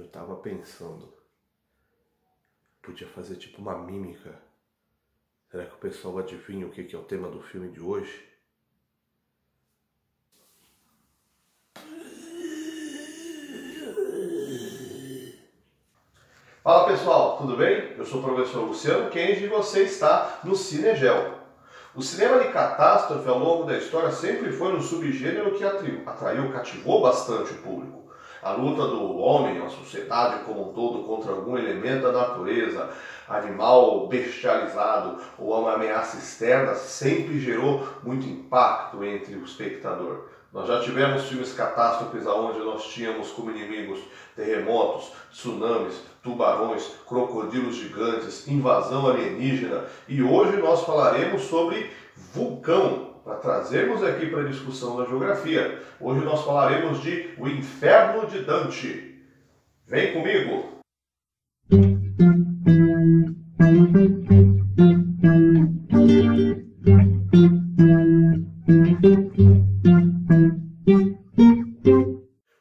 Eu tava pensando, podia fazer tipo uma mímica. Será que o pessoal adivinha o que é o tema do filme de hoje? Fala pessoal, tudo bem? Eu sou o professor Luciano Kenji e você está no Cinegel. O cinema de catástrofe ao longo da história sempre foi um subgênero que cativou bastante o público. A luta do homem, a sociedade como um todo, contra algum elemento da natureza, animal bestializado ou uma ameaça externa, sempre gerou muito impacto entre o espectador. Nós já tivemos filmes catástrofes onde nós tínhamos como inimigos terremotos, tsunamis, tubarões, crocodilos gigantes, invasão alienígena, e hoje nós falaremos sobre vulcão, para trazermos aqui para a discussão da geografia. Hoje nós falaremos de O Inferno de Dante. Vem comigo!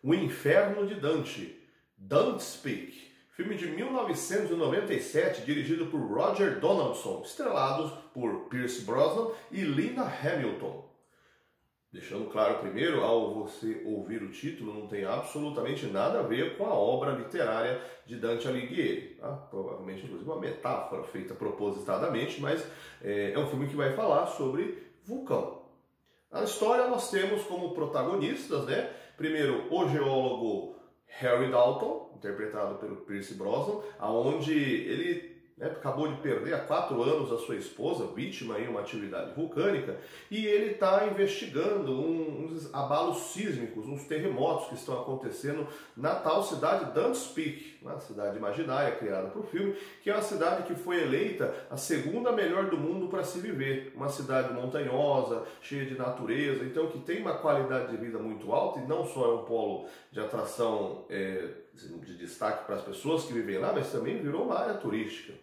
O Inferno de Dante, Dante's Peak. Filme de 1997, dirigido por Roger Donaldson, estrelados por Pierce Brosnan e Linda Hamilton. Deixando claro primeiro, ao você ouvir o título, não tem absolutamente nada a ver com a obra literária de Dante Alighieri. Tá? Provavelmente, inclusive, uma metáfora feita propositadamente, mas é um filme que vai falar sobre vulcão. Na história nós temos como protagonistas, primeiro o geólogo Harry Dalton, interpretado pelo Pierce Brosnan, onde ele acabou de perder há 4 anos a sua esposa, vítima em uma atividade vulcânica, e ele está investigando uns abalos sísmicos, uns terremotos que estão acontecendo na tal cidade Dante's Peak, uma cidade imaginária criada para o filme, que é uma cidade que foi eleita a segunda melhor do mundo para se viver, uma cidade montanhosa, cheia de natureza, então que tem uma qualidade de vida muito alta e não só é um polo de atração de destaque para as pessoas que vivem lá, mas também virou uma área turística.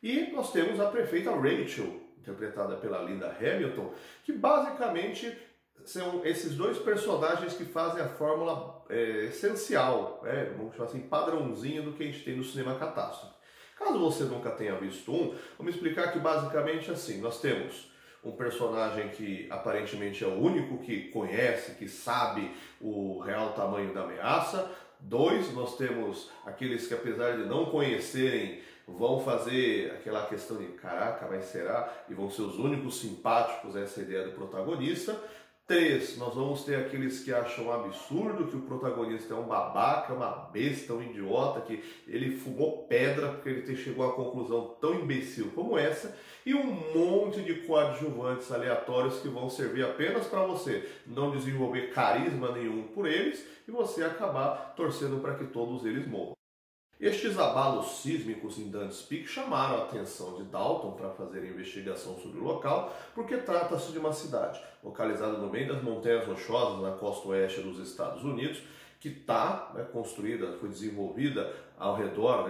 E nós temos a prefeita Rachel, interpretada pela Linda Hamilton, que basicamente são esses dois personagens que fazem a fórmula essencial, vamos chamar assim, padrãozinho do que a gente tem no cinema catástrofe. Caso você nunca tenha visto vamos explicar que basicamente assim, nós temos um personagem que aparentemente é o único que conhece, que sabe o real tamanho da ameaça. 2, nós temos aqueles que apesar de não conhecerem, vão fazer aquela questão de caraca, mas será? E vão ser os únicos simpáticos a essa ideia do protagonista. 3, nós vamos ter aqueles que acham absurdo que o protagonista é um babaca, uma besta, um idiota, que ele fumou pedra porque ele chegou a uma conclusão tão imbecil como essa, e um monte de coadjuvantes aleatórios que vão servir apenas para você não desenvolver carisma nenhum por eles e você acabar torcendo para que todos eles morram. Estes abalos sísmicos em Dante's Peak chamaram a atenção de Dalton para fazer a investigação sobre o local, porque trata-se de uma cidade localizada no meio das montanhas rochosas na costa oeste dos Estados Unidos, que está construída, foi desenvolvida ao redor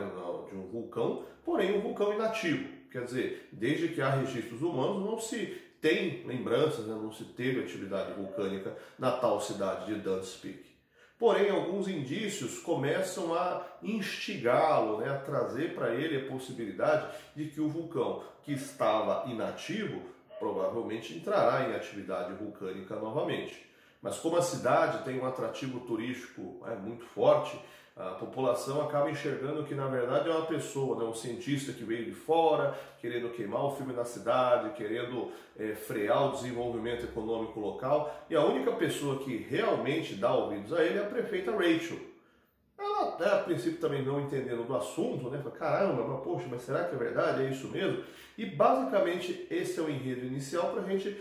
de um vulcão, porém um vulcão inativo. Quer dizer, desde que há registros humanos não se tem lembranças, não se teve atividade vulcânica na tal cidade de Dante's Peak. Porém, alguns indícios começam a instigá-lo, a trazer para ele a possibilidade de que o vulcão que estava inativo provavelmente entrará em atividade vulcânica novamente. Mas como a cidade tem um atrativo turístico muito forte, a população acaba enxergando que na verdade é uma pessoa, um cientista que veio de fora, querendo queimar o filme na cidade, querendo frear o desenvolvimento econômico local, e a única pessoa que realmente dá ouvidos a ele é a prefeita Rachel. Ela, a princípio, também não entendendo do assunto, fala, caramba, mas poxa, mas será que é verdade? É isso mesmo? E basicamente esse é o enredo inicial para a gente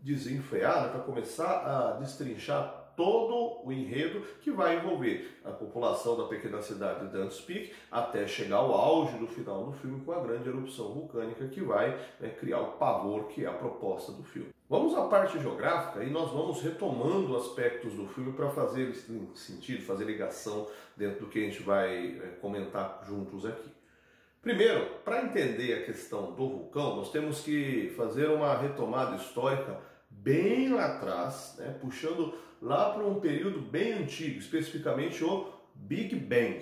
desenfrear, para começar a destrinchar todo o enredo que vai envolver a população da pequena cidade de Dante's Peak até chegar ao auge do final do filme com a grande erupção vulcânica que vai criar o pavor que é a proposta do filme. Vamos à parte geográfica e nós vamos retomando aspectos do filme para fazer sentido, fazer ligação dentro do que a gente vai comentar juntos aqui. Primeiro, para entender a questão do vulcão, nós temos que fazer uma retomada histórica bem lá atrás, puxando lá para um período bem antigo, especificamente o Big Bang.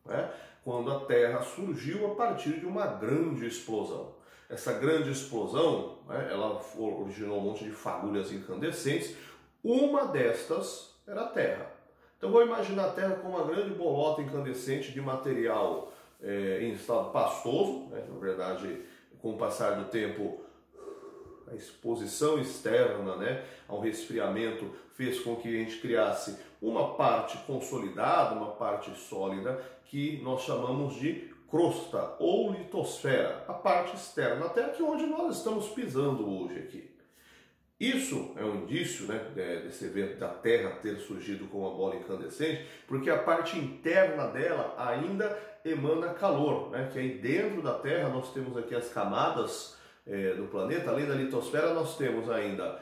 né? Quando a Terra surgiu a partir de uma grande explosão. Essa grande explosão, né, ela originou um monte de fagulhas incandescentes. Uma destas era a Terra. Então vou imaginar a Terra como uma grande bolota incandescente de material em estado pastoso, né? Na verdade, com o passar do tempo, a exposição externa, né, ao resfriamento fez com que a gente criasse uma parte consolidada, uma parte sólida, que nós chamamos de crosta ou litosfera, a parte externa, até aqui onde nós estamos pisando hoje aqui. Isso é um indício, né, desse evento da Terra ter surgido com uma bola incandescente, porque a parte interna dela ainda emana calor, né, que aí dentro da Terra nós temos aqui as camadas do planeta. Além da litosfera nós temos ainda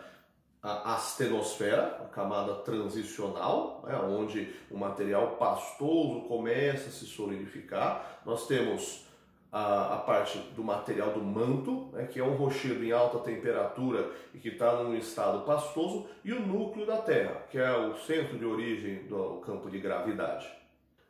a astenosfera, a camada transicional, né, onde o material pastoso começa a se solidificar. Nós temos a parte do material do manto, né, que é um rochedo em alta temperatura e que está num estado pastoso, e o núcleo da Terra, que é o centro de origem do campo de gravidade.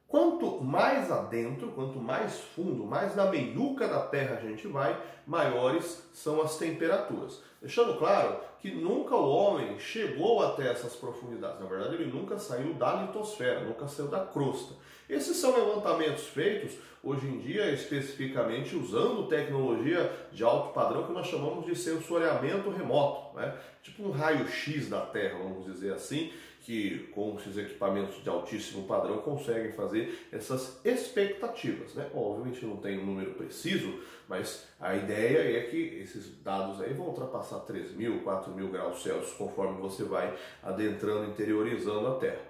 Quanto mais adentro, quanto mais fundo, mais na meiuca da Terra a gente vai, maiores são as temperaturas. Deixando claro que nunca o homem chegou até essas profundidades. Na verdade, ele nunca saiu da litosfera, nunca saiu da crosta. Esses são levantamentos feitos, hoje em dia, especificamente usando tecnologia de alto padrão que nós chamamos de sensoriamento remoto, né? Tipo um raio-x da Terra, vamos dizer assim, que com esses equipamentos de altíssimo padrão conseguem fazer essas expectativas, né? Obviamente não tem um número preciso, mas a ideia é que esses dados aí vão ultrapassar 3.000, 4.000 graus Celsius conforme você vai adentrando, interiorizando a Terra.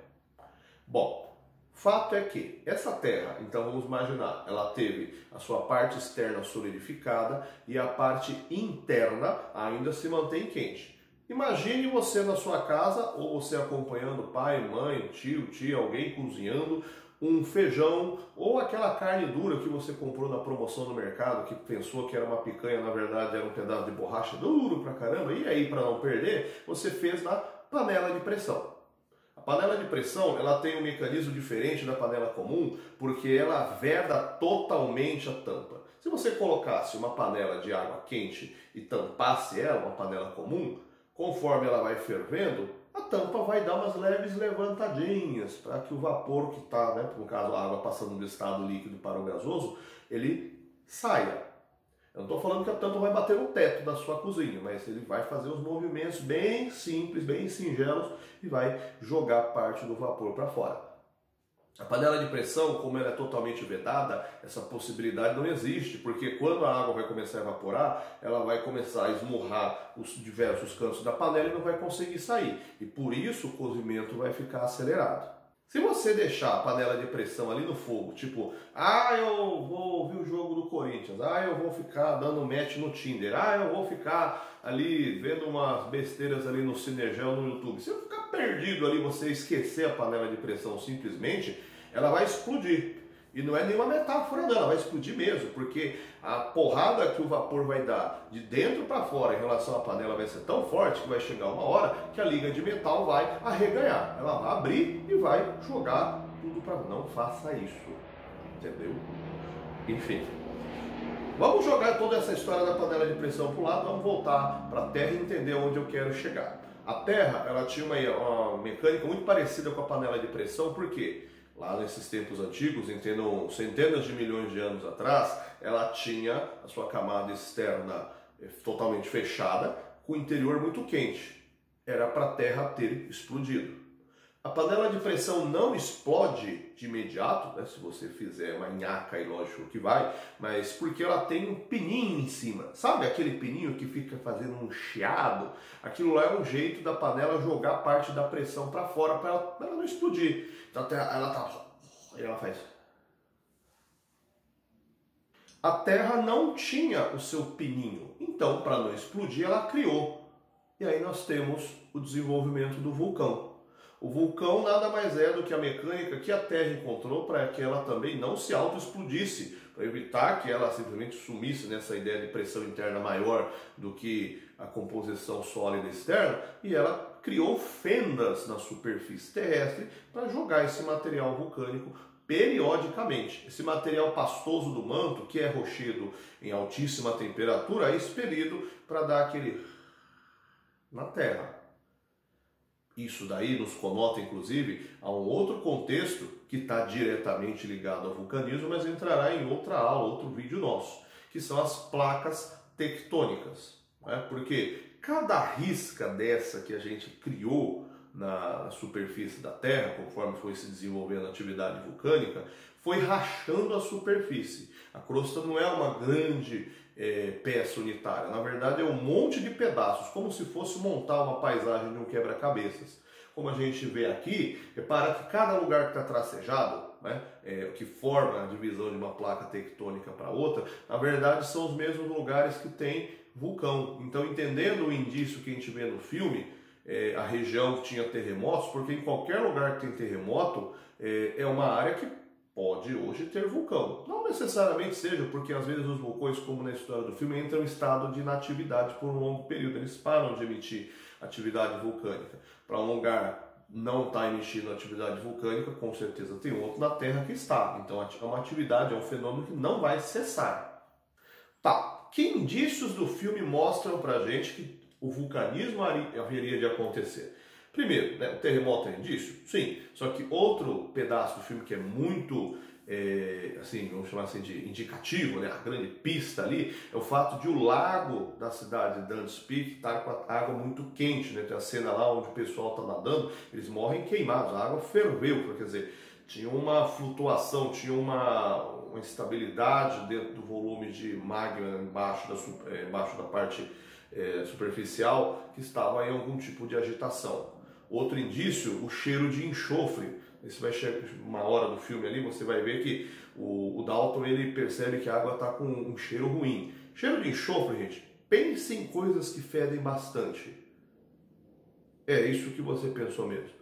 Bom, fato é que essa Terra, então vamos imaginar, ela teve a sua parte externa solidificada e a parte interna ainda se mantém quente. Imagine você na sua casa, ou você acompanhando pai, mãe, tio, tia, alguém cozinhando um feijão ou aquela carne dura que você comprou na promoção no mercado, que pensou que era uma picanha, na verdade era um pedaço de borracha duro pra caramba, e aí para não perder, você fez na panela de pressão. A panela de pressão, ela tem um mecanismo diferente da panela comum, porque ela veda totalmente a tampa. Se você colocasse uma panela de água quente e tampasse ela, uma panela comum, conforme ela vai fervendo, a tampa vai dar umas leves levantadinhas para que o vapor que está, né, no caso a água passando do estado líquido para o gasoso, ele saia. Eu não estou falando que a tampa vai bater no teto da sua cozinha, mas ele vai fazer os movimentos bem simples, bem singelos e vai jogar parte do vapor para fora. A panela de pressão, como ela é totalmente vedada, essa possibilidade não existe, porque quando a água vai começar a evaporar, ela vai começar a esmurrar os diversos cantos da panela e não vai conseguir sair. E por isso o cozimento vai ficar acelerado. Se você deixar a panela de pressão ali no fogo, tipo, eu vou ouvir o jogo do Corinthians, eu vou ficar dando match no Tinder, eu vou ficar ali vendo umas besteiras ali no Cinegel no YouTube. Se eu ficar perdido ali, você esquecer a panela de pressão simplesmente, ela vai explodir. E não é nenhuma metáfora não, ela vai explodir mesmo, porque a porrada que o vapor vai dar de dentro para fora em relação à panela vai ser tão forte que vai chegar uma hora que a liga de metal vai arreganhar. Ela vai abrir e vai jogar tudo para... Não faça isso, entendeu? Enfim, vamos jogar toda essa história da panela de pressão para o lado, vamos voltar para a Terra e entender onde eu quero chegar. A Terra, ela tinha uma mecânica muito parecida com a panela de pressão, por quê? Lá nesses tempos antigos, entendam, centenas de milhões de anos atrás, ela tinha a sua camada externa totalmente fechada, com o interior muito quente. Era para a Terra ter explodido. A panela de pressão não explode de imediato, né, se você fizer uma nhaca, e lógico que vai, mas porque ela tem um pininho em cima. Sabe aquele pininho que fica fazendo um chiado? Aquilo lá é um jeito da panela jogar parte da pressão para fora para ela não explodir. Então ela faz. A Terra não tinha o seu pininho, então para não explodir ela criou. E aí nós temos o desenvolvimento do vulcão. O vulcão nada mais é do que a mecânica que a Terra encontrou para que ela também não se auto-explodisse, para evitar que ela simplesmente sumisse nessa ideia de pressão interna maior do que a composição sólida externa, e ela criou fendas na superfície terrestre para jogar esse material vulcânico periodicamente. Esse material pastoso do manto, que é rochedo em altíssima temperatura, é expelido para dar aquele na terra. Isso daí nos conota, inclusive, a um outro contexto que está diretamente ligado ao vulcanismo, mas entrará em outra aula, outro vídeo nosso, que são as placas tectônicas. Né? Porque cada risca dessa que a gente criou na superfície da Terra, conforme foi se desenvolvendo a atividade vulcânica, foi rachando a superfície. A crosta não é uma grande peça unitária, na verdade é um monte de pedaços, como se fosse montar uma paisagem de um quebra-cabeças. Como a gente vê aqui, repara que cada lugar que está tracejado, né, que forma a divisão de uma placa tectônica para outra, na verdade são os mesmos lugares que tem vulcão. Então, entendendo o indício que a gente vê no filme, a região que tinha terremotos, porque em qualquer lugar que tem terremoto, é uma área que pode hoje ter vulcão. Não necessariamente seja, porque às vezes os vulcões, como na história do filme, entram em estado de inatividade por um longo período. Eles param de emitir atividade vulcânica. Para um lugar não estar emitindo atividade vulcânica, com certeza tem outro na Terra que está. Então é uma atividade, é um fenômeno que não vai cessar. Tá, que indícios do filme mostram pra gente que o vulcanismo haveria de acontecer? Primeiro, né, o terremoto é indício? Sim, só que outro pedaço do filme que é muito, assim, vamos chamar assim de indicativo, né, a grande pista ali, é o fato de o lago da cidade de Dantes Peak estar com a água muito quente, né? Tem a cena lá onde o pessoal está nadando, eles morrem queimados, a água ferveu, quer dizer, tinha uma flutuação, tinha uma instabilidade dentro do volume de magma embaixo da parte superficial que estava em algum tipo de agitação. Outro indício, o cheiro de enxofre. Você vai chegar uma hora do filme ali, você vai ver que o Dalton ele percebe que a água está com um cheiro ruim. Cheiro de enxofre, gente, pense em coisas que fedem bastante. É isso que você pensou mesmo.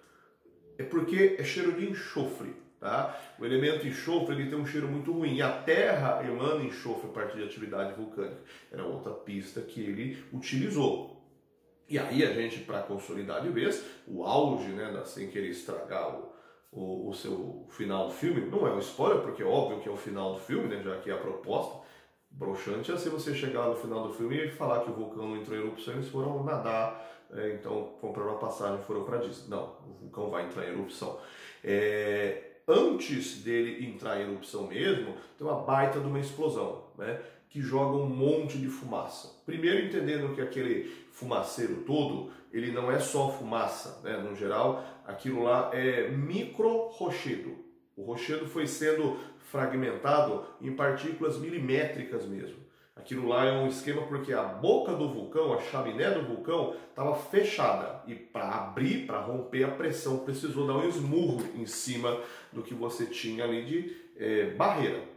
É porque é cheiro de enxofre, tá? O elemento enxofre ele tem um cheiro muito ruim. E a Terra emana enxofre a partir de atividade vulcânica. Era outra pista que ele utilizou. E aí a gente, para consolidar de vez, o auge, né, sem querer estragar o seu final do filme, não é um spoiler, porque é óbvio que é o final do filme, né, já que é a proposta, broxante é se você chegar no final do filme e falar que o vulcão não entrou em erupção, eles foram nadar, então compraram a passagem e foram para Disney. Não, o vulcão vai entrar em erupção. Antes dele entrar em erupção mesmo, tem uma baita de uma explosão, né, que joga um monte de fumaça. Primeiro entendendo que aquele fumaceiro todo, ele não é só fumaça, né? No geral, aquilo lá é micro-rochedo. O rochedo foi sendo fragmentado em partículas milimétricas mesmo. Aquilo lá é um esquema porque a boca do vulcão, a chaminé do vulcão, estava fechada. E para abrir, para romper a pressão, precisou dar um esmurro em cima do que você tinha ali de barreira.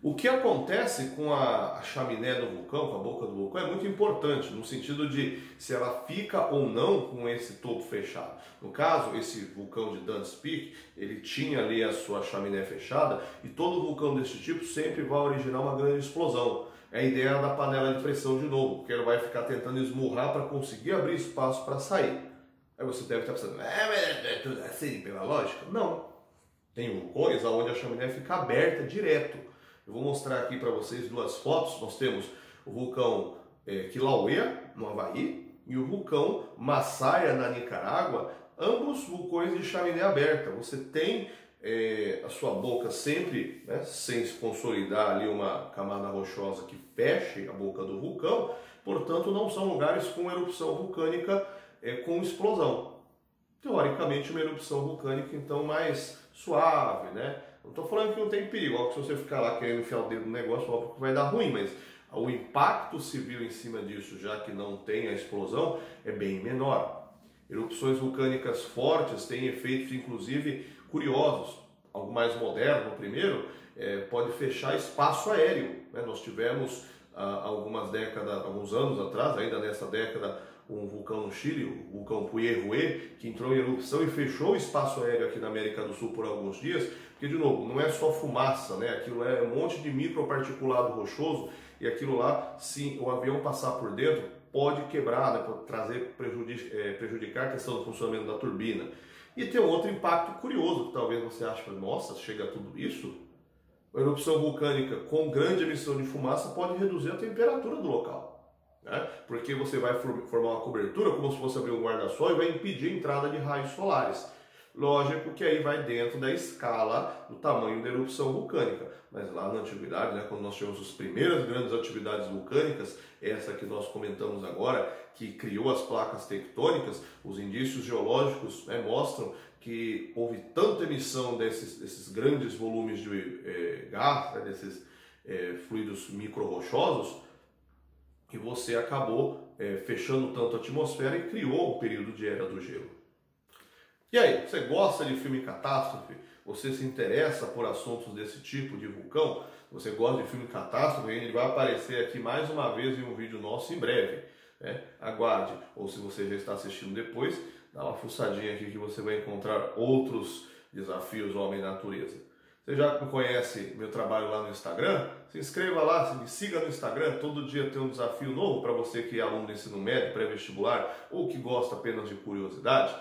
O que acontece com a chaminé do vulcão, com a boca do vulcão, é muito importante, no sentido de se ela fica ou não com esse topo fechado. No caso, esse vulcão de Dantes Peak, ele tinha ali a sua chaminé fechada, e todo vulcão desse tipo sempre vai originar uma grande explosão. É a ideia da panela de pressão de novo, porque ele vai ficar tentando esmurrar para conseguir abrir espaço para sair. Aí você deve estar pensando, mas é tudo assim pela lógica? Não. Tem vulcões onde a chaminé fica aberta direto. Eu vou mostrar aqui para vocês duas fotos. Nós temos o vulcão Kilauea, no Havaí, e o vulcão Massaia, na Nicarágua, ambos vulcões de chaminé aberta. Você tem a sua boca sempre, né, sem se consolidar ali uma camada rochosa que feche a boca do vulcão, portanto não são lugares com erupção vulcânica com explosão. Teoricamente uma erupção vulcânica então mais suave, né? Não estou falando que não tem perigo, óbvio que se você ficar lá querendo enfiar o dedo no negócio, óbvio que vai dar ruim, mas o impacto civil em cima disso, já que não tem a explosão, é bem menor. Erupções vulcânicas fortes têm efeitos, inclusive, curiosos. Algo mais moderno, primeiro, pode fechar espaço aéreo, né? Nós tivemos, alguns anos atrás, ainda nessa década, um vulcão no Chile, o vulcão Puyehue, que entrou em erupção e fechou o espaço aéreo aqui na América do Sul por alguns dias, porque, de novo, não é só fumaça, né? Aquilo é um monte de microparticulado rochoso e aquilo lá, se o avião passar por dentro, pode quebrar, né? Pode prejudicar a questão do funcionamento da turbina. E tem um outro impacto curioso, que talvez você ache, nossa, chega a tudo isso? A erupção vulcânica com grande emissão de fumaça pode reduzir a temperatura do local, né? Porque você vai formar uma cobertura, como se fosse abrir um guarda-sol, e vai impedir a entrada de raios solares. Lógico que aí vai dentro da escala do tamanho da erupção vulcânica. Mas lá na antiguidade, né, quando nós tivemos as primeiras grandes atividades vulcânicas, essa que nós comentamos agora, que criou as placas tectônicas, os indícios geológicos, né, mostram que houve tanta emissão desses grandes volumes de gás, né, desses fluidos micro-rochosos, que você acabou fechando tanto a atmosfera e criou um período de era do gelo. E aí, você gosta de filme catástrofe? Você se interessa por assuntos desse tipo de vulcão? Você gosta de filme catástrofe? Ele vai aparecer aqui mais uma vez em um vídeo nosso em breve, né? Aguarde, ou se você já está assistindo depois, dá uma fuçadinha aqui que você vai encontrar outros desafios homem-natureza. Você já conhece meu trabalho lá no Instagram? Se inscreva lá, me siga no Instagram, todo dia tem um desafio novo para você que é aluno do ensino médio, pré-vestibular ou que gosta apenas de curiosidade.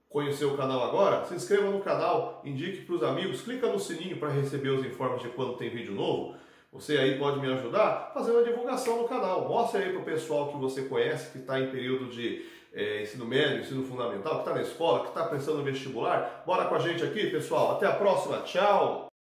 Conheceu o canal agora? Se inscreva no canal, indique para os amigos, clica no sininho para receber os informes de quando tem vídeo novo. Você aí pode me ajudar fazendo a divulgação no canal. Mostre aí para o pessoal que você conhece, que está em período de ensino médio, ensino fundamental, que está na escola, que está pensando no vestibular. Bora com a gente aqui, pessoal. Até a próxima. Tchau!